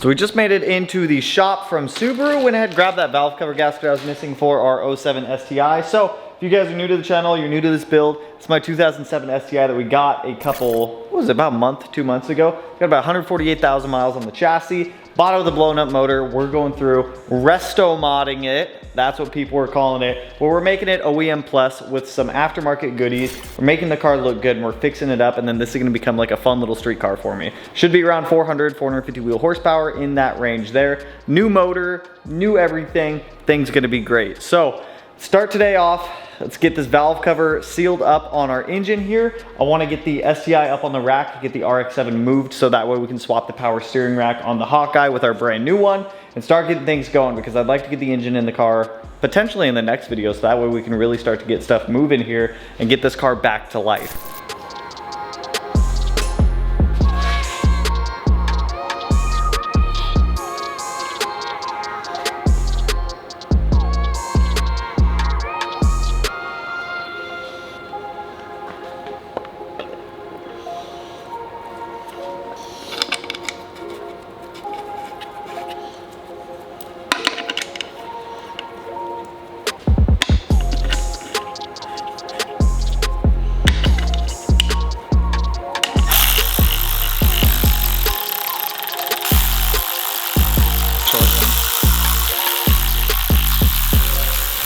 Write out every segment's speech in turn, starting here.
So we just made it into the shop from Subaru. Went ahead, grabbed that valve cover gasket I was missing for our 07 STI. So if you guys are new to the channel, you're new to this build, it's my 2007 STI that we got a couple, what was it, about a month, 2 months ago. Got about 148,000 miles on the chassis. Bought it with a blown up motor. We're going through resto modding it. That's what people are calling it. Well, we're making it OEM plus with some aftermarket goodies. We're making the car look good and we're fixing it up, and then this is gonna become like a fun little street car for me. Should be around 450 wheel horsepower, in that range there. New motor, new everything. Thing's gonna be great. So start today off. Let's get this valve cover sealed up on our engine here. I wanna get the STI up on the rack, get the RX-7 moved so that way we can swap the power steering rack on the Hawkeye with our brand new one and start getting things going, because I'd like to get the engine in the car potentially in the next video so that way we can really start to get stuff moving here and get this car back to life.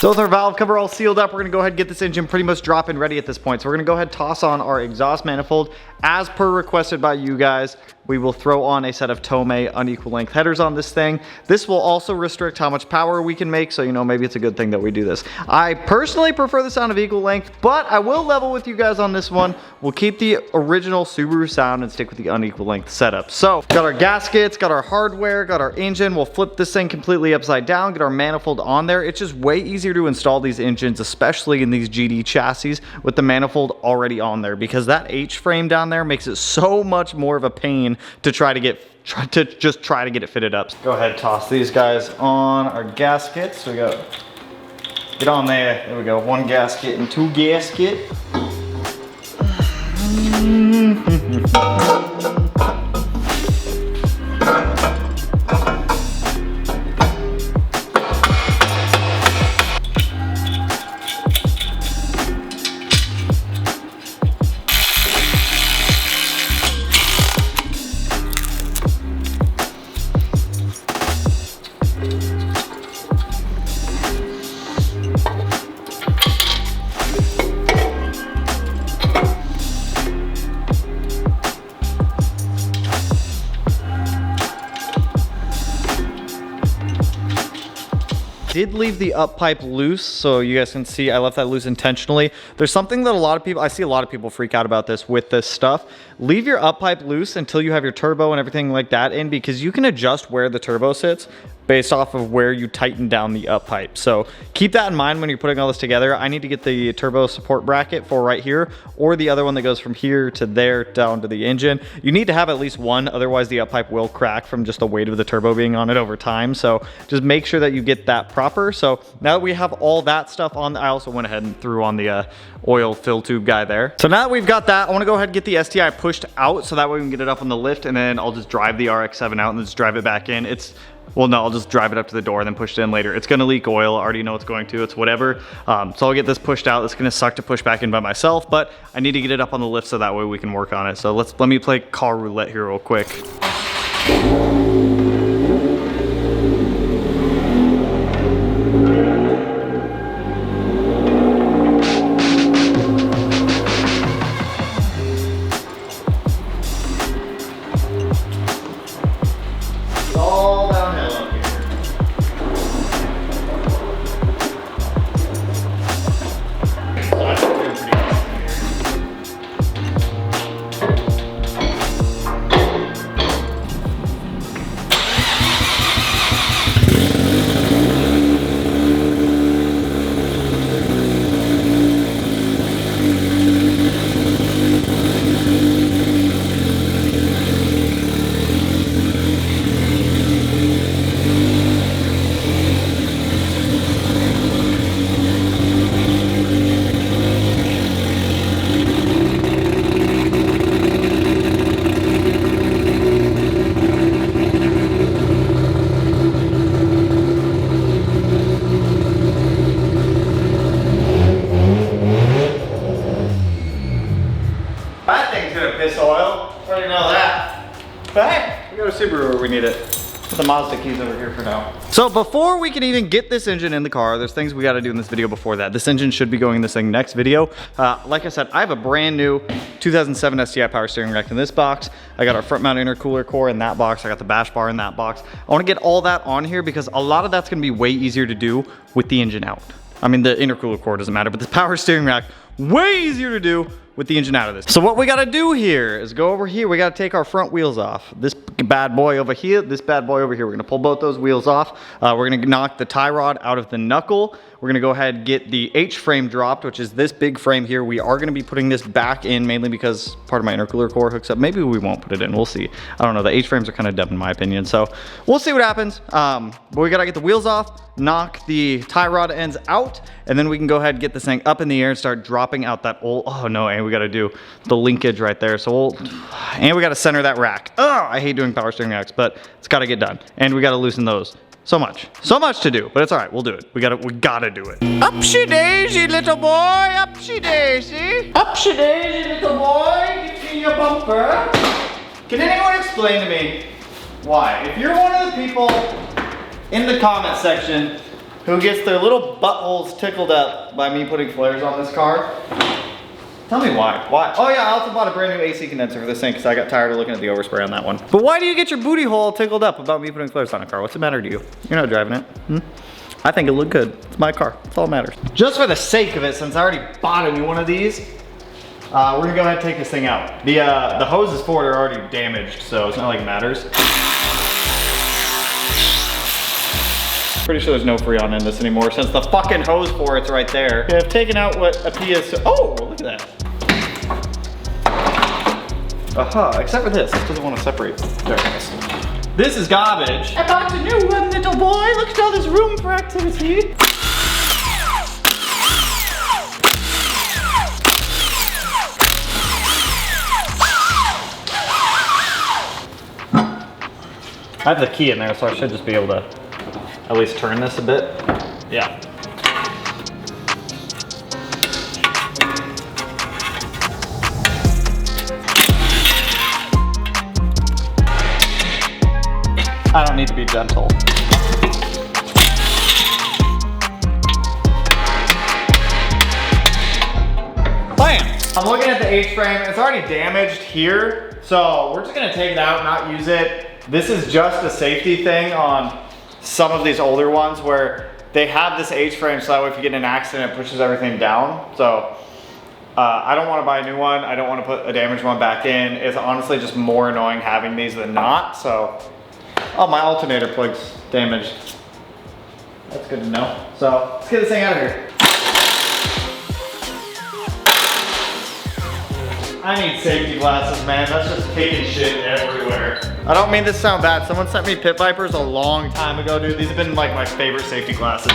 So with our valve cover all sealed up, we're gonna go ahead and get this engine pretty much drop-in ready at this point. So we're gonna go ahead and toss on our exhaust manifold. As per requested by you guys, we will throw on a set of Tomei unequal length headers on this thing. This will also restrict how much power we can make, so you know, maybe it's a good thing that we do this. I personally prefer the sound of equal length, but I will level with you guys on this one. We'll keep the original Subaru sound and stick with the unequal length setup. So got our gaskets, got our hardware, got our engine. We'll flip this thing completely upside down, get our manifold on there. It's just way easier to install these engines, especially in these GD chassis, with the manifold already on there, because that H-frame down there makes it so much more of a pain to try to get it fitted up. Go ahead, toss these guys on our gaskets. So we go, get on there. There we go. One gasket and two gasket. Did leave the up pipe loose, so you guys can see I left that loose intentionally. There's something that I see a lot of people freak out about this with this stuff. Leave your up pipe loose until you have your turbo and everything like that in, because you can adjust where the turbo sits based off of where you tighten down the up pipe. So keep that in mind when you're putting all this together. I need to get the turbo support bracket for right here, or the other one that goes from here to there down to the engine. You need to have at least one, otherwise the up pipe will crack from just the weight of the turbo being on it over time. So just make sure that you get that proper. So now that we have all that stuff on, I also went ahead and threw on the oil fill tube guy there. So now that we've got that, I want to go ahead and get the STI pushed out so that way we can get it up on the lift, and then I'll just drive the RX-7 out and then just drive it back in. Well, no, I'll just drive it up to the door and then push it in later. It's gonna leak oil, I already know it's going to, it's whatever. So I'll get this pushed out. It's gonna suck to push back in by myself, but I need to get it up on the lift so that way we can work on it. So let me play car roulette here real quick. we need it. Put the Mazda keys over here for now. So before we can even get this engine in the car, there's things we gotta do in this video before that. This engine should be going in this thing next video. Like I said, I have a brand new 2007 STI power steering rack in this box. I got our front mount intercooler core in that box. I got the bash bar in that box. I wanna get all that on here because a lot of that's gonna be way easier to do with the engine out. I mean, the intercooler core doesn't matter, but the power steering rack, way easier to do with the engine out of this. So what we gotta do here is go over here. We gotta take our front wheels off. This bad boy over here, this bad boy over here. We're gonna pull both those wheels off. We're gonna knock the tie rod out of the knuckle. We're gonna go ahead and get the H-frame dropped, which is this big frame here. We are gonna be putting this back in mainly because part of my intercooler core hooks up. Maybe we won't put it in, we'll see. I don't know, the H-frames are kind of dumb in my opinion. So we'll see what happens. But we gotta get the wheels off, knock the tie rod ends out, and then we can go ahead and get this thing up in the air and start dropping out that old, oh no, and we gotta do the linkage right there. So and we gotta center that rack. Oh, I hate doing power steering racks, but it's gotta get done. And we gotta loosen those. So much to do, but it's all right, we'll do it. We gotta do it. Upsy daisy, little boy, upsy daisy. Upsy daisy, little boy, get in your bumper. Can anyone explain to me why, if you're one of the people in the comment section who gets their little buttholes tickled up by me putting flares on this car, tell me why. Why? Oh yeah, I also bought a brand new AC condenser for this thing because I got tired of looking at the overspray on that one. But why do you get your booty hole tickled up about me putting flares on a car? What's the matter to you? You're not driving it. I think it looked good. It's my car. That's all that matters. Just for the sake of it, since I already bought a new one of these, we're gonna go ahead and take this thing out. The hoses for it are already damaged, so it's not like it matters. Pretty sure there's no Freon in this anymore since the fucking hose for it's right there. Okay, I've taken out what appears to, oh, look at that. Except for this doesn't want to separate. There it is. This is garbage. I bought a new one, little boy. Look at all this room for activity. I have the key in there, so I should just be able to at least turn this a bit. Yeah. I don't need to be gentle. Bam! I'm looking at the H-frame. It's already damaged here, so we're just gonna take it out, not use it. This is just a safety thing on some of these older ones where they have this H-frame so that way if you get in an accident, it pushes everything down. So I don't want to buy a new one. I don't want to put a damaged one back in. It's honestly just more annoying having these than not. So, oh, my alternator plug's damaged. That's good to know. So let's get this thing out of here. I need safety glasses, man. That's just kicking shit everywhere. I don't mean this to sound bad. Someone sent me Pit Vipers a long time ago, dude. These have been like my favorite safety glasses.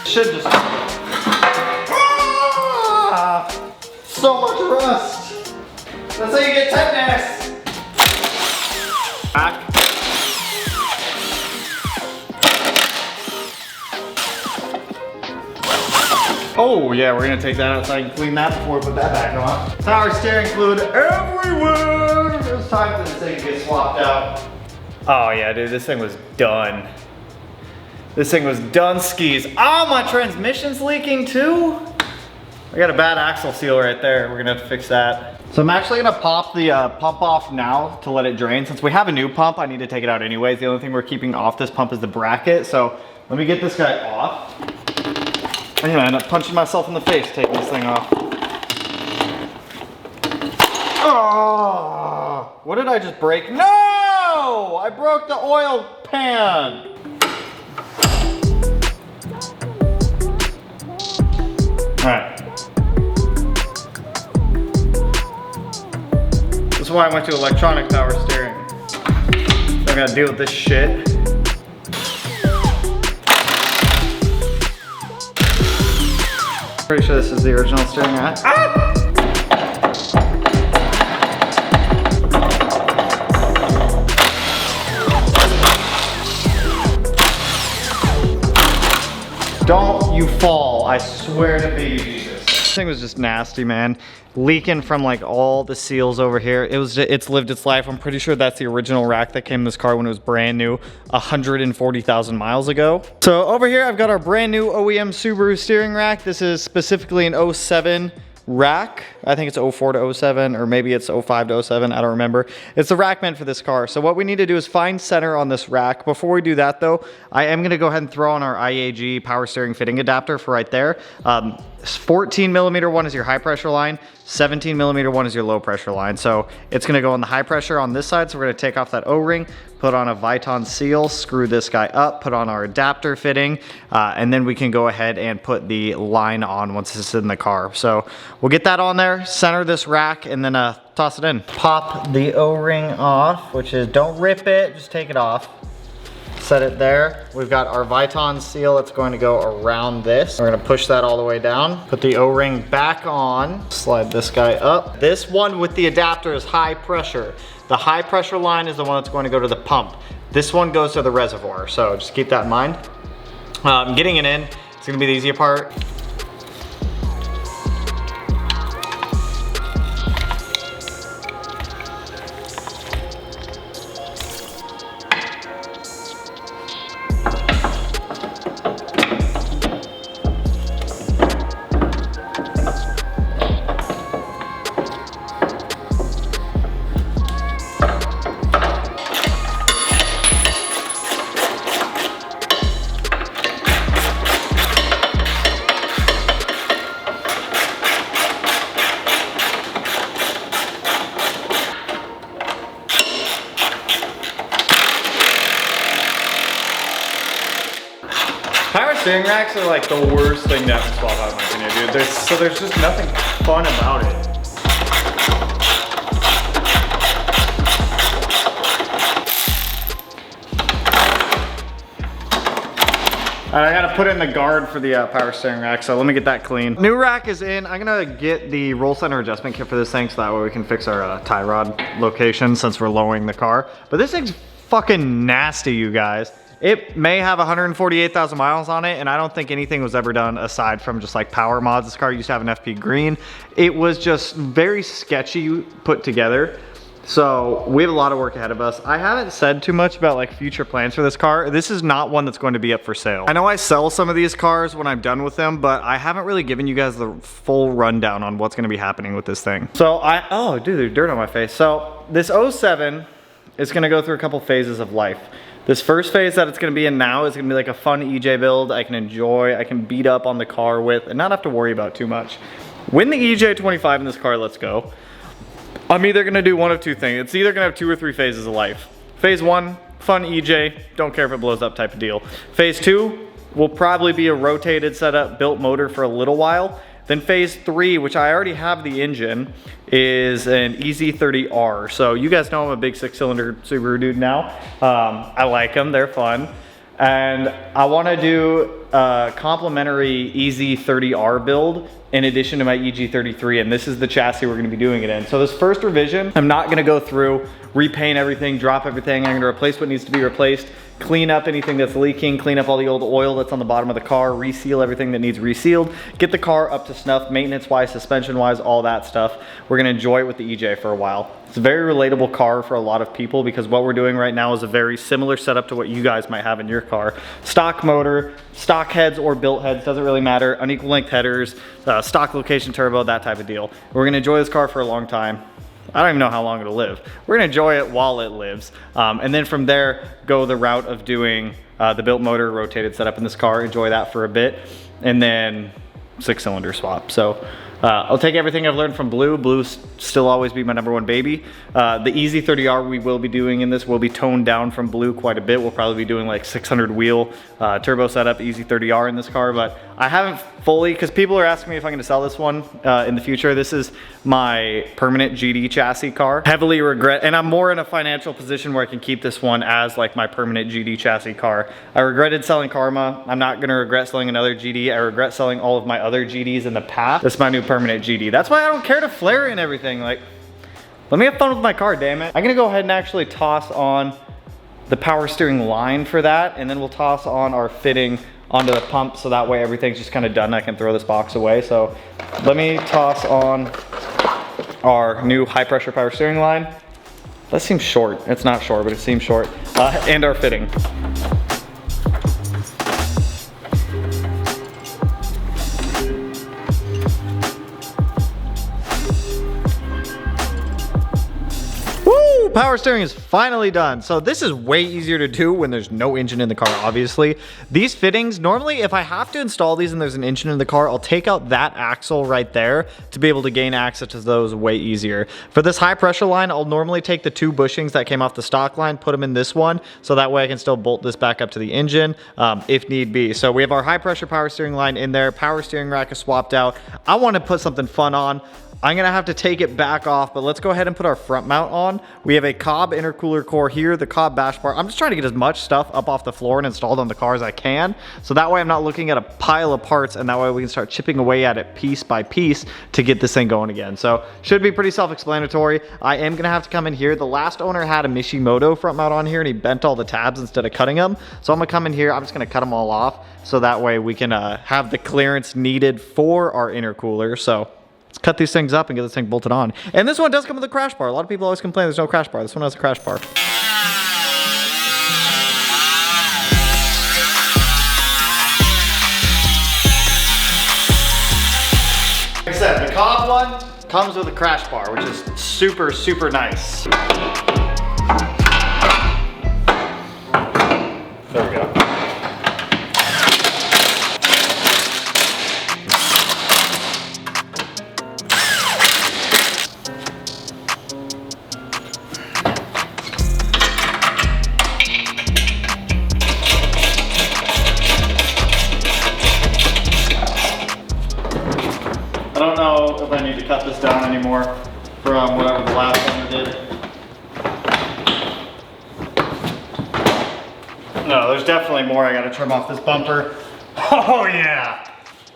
Should just... Ah! So much rust. That's how you get tetanus. Back. Oh yeah, we're gonna take that outside and clean that before we put that back on. Power steering fluid everywhere. It's time for this thing to get swapped out. Oh yeah, dude, this thing was done. This thing was done skis. Oh, my transmission's leaking too. I got a bad axle seal right there. We're gonna have to fix that. So I'm actually gonna pop the pump off now to let it drain. Since we have a new pump, I need to take it out anyways. The only thing we're keeping off this pump is the bracket. So let me get this guy off. I'm gonna end up punching myself in the face taking this thing off. Oh, what did I just break? No! I broke the oil pan. All right. This is why I went to electronic power steering. I gotta deal with this shit. Pretty sure this is the original steering rack. Ah! Don't you fall, I swear to baby Jesus. This thing was just nasty, man. Leaking from like all the seals over here. It's lived its life. I'm pretty sure that's the original rack that came in this car when it was brand new 140,000 miles ago. So over here, I've got our brand new OEM Subaru steering rack. This is specifically an 07 rack. I think it's 04 to 07, or maybe it's 05 to 07. I don't remember. It's the rack meant for this car. So what we need to do is find center on this rack. Before we do that though, I am gonna go ahead and throw on our IAG power steering fitting adapter for right there. 14 millimeter one is your high pressure line, 17 millimeter one is your low pressure line. So it's gonna go on the high pressure on this side. So we're gonna take off that O-ring, put on a Viton seal, screw this guy up, put on our adapter fitting, and then we can go ahead and put the line on once it's in the car. So we'll get that on there, center this rack, and then toss it in. Pop the O-ring off, which is, don't rip it, just take it off. Set it there. We've got our Viton seal that's going to go around this. We're gonna push that all the way down. Put the O-ring back on. Slide this guy up. This one with the adapter is high pressure. The high pressure line is the one that's going to go to the pump. This one goes to the reservoir, so just keep that in mind. Getting it in, it's gonna be the easier part. Power steering racks are like the worst thing to have to swap out in my opinion, dude. There's just nothing fun about it. I gotta put in the guard for the power steering rack, so let me get that clean. New rack is in. I'm gonna get the roll center adjustment kit for this thing so that way we can fix our tie rod location since we're lowering the car. But this thing's fucking nasty, you guys. It may have 148,000 miles on it, and I don't think anything was ever done aside from just like power mods. This car used to have an FP green. It was just very sketchy put together. So we have a lot of work ahead of us. I haven't said too much about like future plans for this car. This is not one that's going to be up for sale. I know I sell some of these cars when I'm done with them, but I haven't really given you guys the full rundown on what's gonna be happening with this thing. So oh dude, there's dirt on my face. So this 07 is gonna go through a couple phases of life. This first phase that it's gonna be in now is gonna be like a fun EJ build I can enjoy, I can beat up on the car with, and not have to worry about too much. When the EJ25 in this car lets go, I'm either gonna do one of two things. It's either gonna have 2 or 3 phases of life. Phase 1, fun EJ, don't care if it blows up type of deal. Phase 2 will probably be a rotated setup, built motor for a little while. Then phase 3, which I already have the engine, is an EZ30R. So you guys know I'm a big 6-cylinder Subaru dude now. I like them, they're fun. And I wanna do a complimentary EZ30R build in addition to my EG33, and this is the chassis we're gonna be doing it in. So this first revision, I'm not gonna go through, repaint everything, drop everything. I'm gonna replace what needs to be replaced, clean up anything that's leaking, clean up all the old oil that's on the bottom of the car, reseal everything that needs resealed, get the car up to snuff, maintenance-wise, suspension-wise, all that stuff. We're gonna enjoy it with the EJ for a while. It's a very relatable car for a lot of people because what we're doing right now is a very similar setup to what you guys might have in your car. Stock motor, stock heads or built heads, doesn't really matter, unequal length headers, stock location turbo, that type of deal. We're gonna enjoy this car for a long time. I don't even know how long it'll live. We're gonna enjoy it while it lives. And then from there, go the route of doing the built motor rotated setup in this car, enjoy that for a bit, and then 6-cylinder swap. So I'll take everything I've learned from Blue. Blue's still always be my #1 baby. The EZ30R we will be doing in this will be toned down from Blue quite a bit. We'll probably be doing like 600 wheel turbo setup EZ30R in this car, but I haven't fully, because people are asking me if I'm gonna sell this one in the future. This is my permanent GD chassis car. Heavily regret, and I'm more in a financial position where I can keep this one as like my permanent GD chassis car. I regretted selling Karma. I'm not gonna regret selling another GD. I regret selling all of my other GDs in the past. This is my new permanent GD. That's why I don't care to flare it and everything. Like, let me have fun with my car, damn it. I'm gonna go ahead and actually toss on the power steering line for that, and then we'll toss on our fitting onto the pump, so that way everything's just kind of done. I can throw this box away. So let me toss on our new high pressure power steering line. That seems short. It's not short, but it seems short. And our fitting. Power steering is finally done. So this is way easier to do when there's no engine in the car, obviously. These fittings, normally if I have to install these and there's an engine in the car, I'll take out that axle right there to be able to gain access to those way easier. For this high pressure line, I'll normally take the 2 bushings that came off the stock line, put them in this one, so that way I can still bolt this back up to the engine if need be. So we have our high pressure power steering line in there. Power steering rack is swapped out. I want to put something fun on. I'm gonna have to take it back off, but let's go ahead and put our front mount on. We have a Cobb intercooler core here, the Cobb bash bar. I'm just trying to get as much stuff up off the floor and installed on the car as I can. So that way I'm not looking at a pile of parts, and that way we can start chipping away at it piece by piece to get this thing going again. So should be pretty self-explanatory. I am gonna have to come in here. The last owner had a Mishimoto front mount on here and he bent all the tabs instead of cutting them. So I'm gonna come in here, I'm just gonna cut them all off. So that way we can have the clearance needed for our intercooler. So let's cut these things up and get this thing bolted on. And this one does come with a crash bar. A lot of people always complain there's no crash bar. This one has a crash bar. Like I said, the Cobb one comes with a crash bar, which is super, super nice. There we go. I don't know if I need to cut this down anymore from whatever the last one did. No, there's definitely more. I gotta trim off this bumper. Oh yeah.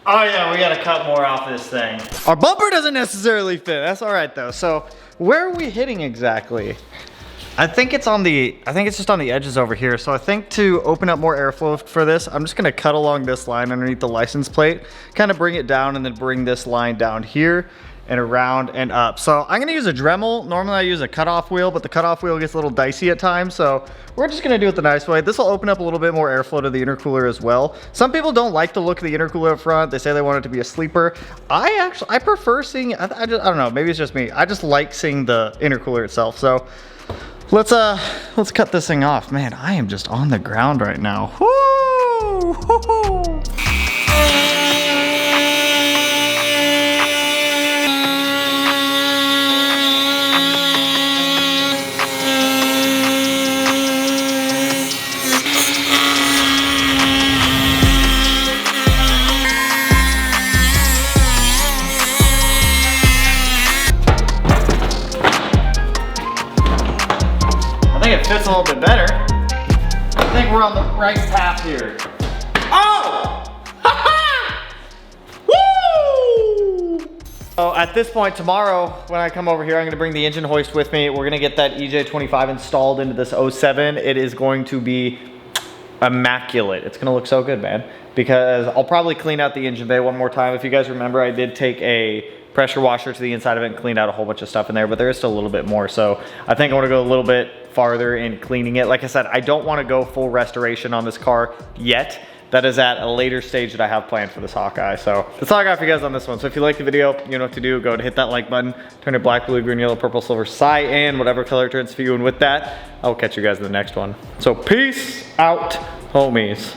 Oh yeah, we gotta cut more off this thing. Our bumper doesn't necessarily fit. That's all right though. So where are we hitting exactly? I think it's just on the edges over here. So I think to open up more airflow for this, I'm just gonna cut along this line underneath the license plate, kind of bring it down and then bring this line down here and around and up. So I'm gonna use a Dremel. Normally I use a cutoff wheel, but the cutoff wheel gets a little dicey at times. So we're just gonna do it the nice way. This will open up a little bit more airflow to the intercooler as well. Some people don't like the look of the intercooler up front. They say they want it to be a sleeper. I prefer seeing, I don't know, maybe it's just me. I just like seeing the intercooler itself. So let's cut this thing off. Man, I am just on the ground right now. Woo! Woo-hoo! It fits a little bit better. I think we're on the right path here. Oh! Ha-ha! Woo! So at this point tomorrow, when I come over here, I'm gonna bring the engine hoist with me. We're gonna get that EJ25 installed into this 07. It is going to be immaculate. It's gonna look so good, man. Because I'll probably clean out the engine bay one more time. If you guys remember, I did take a pressure washer to the inside of it and cleaned out a whole bunch of stuff in there, but there is still a little bit more. So I think I want to go a little bit farther in cleaning it. Like I said, I don't want to go full restoration on this car yet. That is at a later stage that I have planned for this Hawkeye. So that's all I got for you guys on this one. So if you like the video, you know what to do. Go and hit that like button, turn it black, blue, green, yellow, purple, silver, cyan, whatever color it turns for you. And with that, I'll catch you guys in the next one. So peace out, homies.